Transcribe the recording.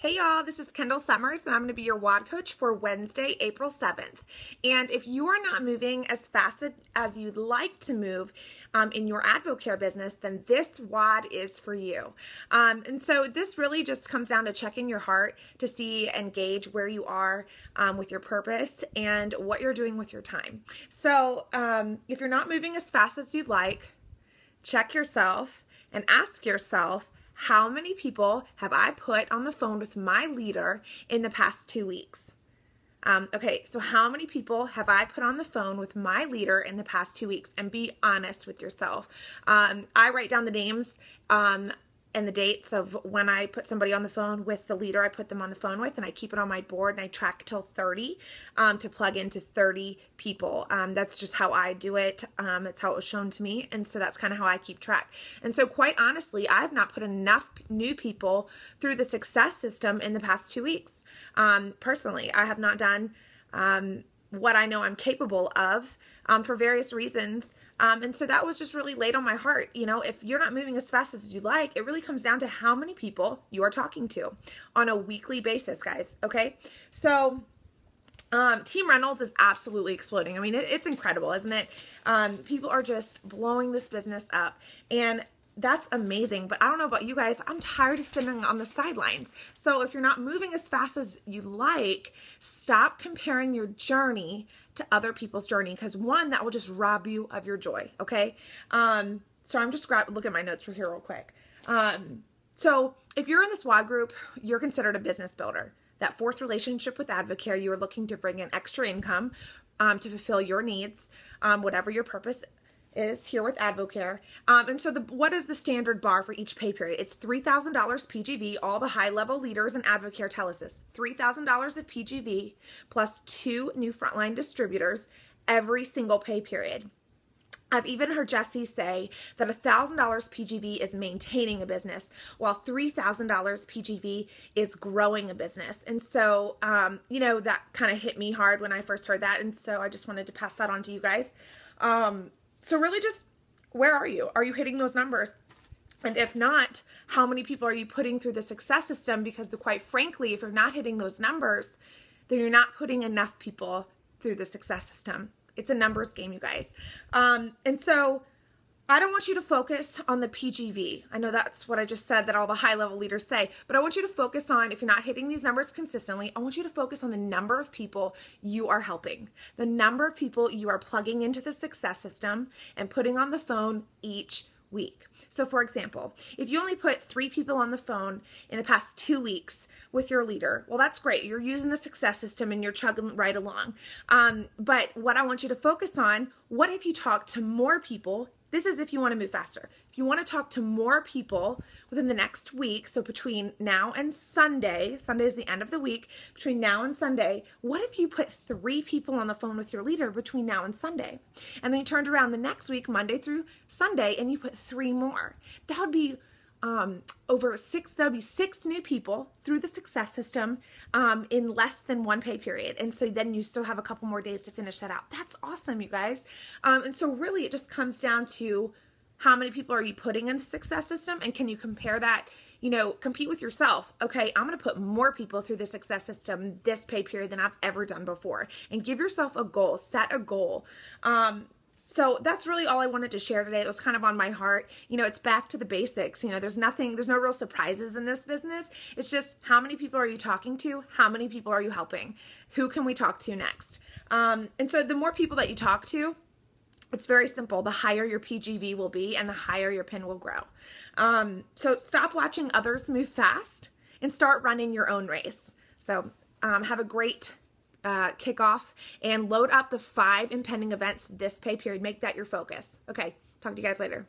Hey y'all, this is Kendall Summers and I'm going to be your WOD coach for Wednesday, April 7th. And if you are not moving as fast as you'd like to move in your AdvoCare business, then this WOD is for you. And so this really just comes down to checking your heart to see and gauge where you are with your purpose and what you're doing with your time. So if you're not moving as fast as you'd like, check yourself and ask yourself, how many people have I put on the phone with my leader in the past 2 weeks? Okay, so how many people have I put on the phone with my leader in the past 2 weeks? And be honest with yourself. I write down the names and the dates of when I put somebody on the phone with the leader I put them on the phone with, and I keep it on my board and I track till 30 to plug into 30 people. That's just how I do it. That's how it was shown to me, and so that's kind of how I keep track. And so quite honestly, I've not put enough new people through the success system in the past 2 weeks. Personally, I have not done what I know I'm capable of for various reasons. And so that was just really laid on my heart. You know, if you're not moving as fast as you like, it really comes down to how many people you are talking to on a weekly basis, guys. Okay. So, Team Reynolds is absolutely exploding. I mean, it's incredible, isn't it? People are just blowing this business up, and that's amazing. But I don't know about you guys, I'm tired of sitting on the sidelines. So if you're not moving as fast as you like, stop comparing your journey to other people's journey, because one, that will just rob you of your joy. Okay. So I'm just look at my notes here real quick. So if you're in this WOD group, you're considered a business builder. That fourth relationship with AdvoCare, you are looking to bring in extra income to fulfill your needs, whatever your purpose is here with AdvoCare. And so what is the standard bar for each pay period? It's $3,000 PGV. All the high-level leaders in AdvoCare tell us this. $3,000 of PGV plus 2 new frontline distributors every single pay period. I've even heard Jesse say that $1,000 PGV is maintaining a business, while $3,000 PGV is growing a business. And so, you know, that kind of hit me hard when I first heard that. And so I just wanted to pass that on to you guys. So really just, where are you? Are you hitting those numbers? And if not, how many people are you putting through the success system? Because quite frankly, if you're not hitting those numbers, then you're not putting enough people through the success system. It's a numbers game, you guys. And so I don't want you to focus on the PGV. I know that's what I just said that all the high-level leaders say, but I want you to focus on, if you're not hitting these numbers consistently, I want you to focus on the number of people you are helping, the number of people you are plugging into the success system and putting on the phone each week. So for example, if you only put 3 people on the phone in the past 2 weeks with your leader, well, that's great. You're using the success system and you're chugging right along. But what I want you to focus on, what if you talk to more people? This is if you want to move faster. If you want to talk to more people within the next week, so between now and Sunday, Sunday is the end of the week, between now and Sunday, what if you put 3 people on the phone with your leader between now and Sunday? And then you turned around the next week, Monday through Sunday, and you put 3 more. That would be that would be 6 new people through the success system in less than 1 pay period. And so then you still have a couple more days to finish that out. That's awesome, you guys. And so really it just comes down to how many people are you putting in the success system, and can you compare that, you know, compete with yourself. Okay, I'm going to put more people through the success system this pay period than I've ever done before, and give yourself a goal, set a goal. So that's really all I wanted to share today. It was kind of on my heart. You know, it's back to the basics. You know, there's no real surprises in this business. It's just, how many people are you talking to? How many people are you helping? Who can we talk to next? And so the more people that you talk to, it's very simple. The higher your PGV will be and the higher your PIN will grow. So stop watching others move fast and start running your own race. So have a great kickoff and load up the 5 impending events this pay period. Make that your focus. Okay, talk to you guys later.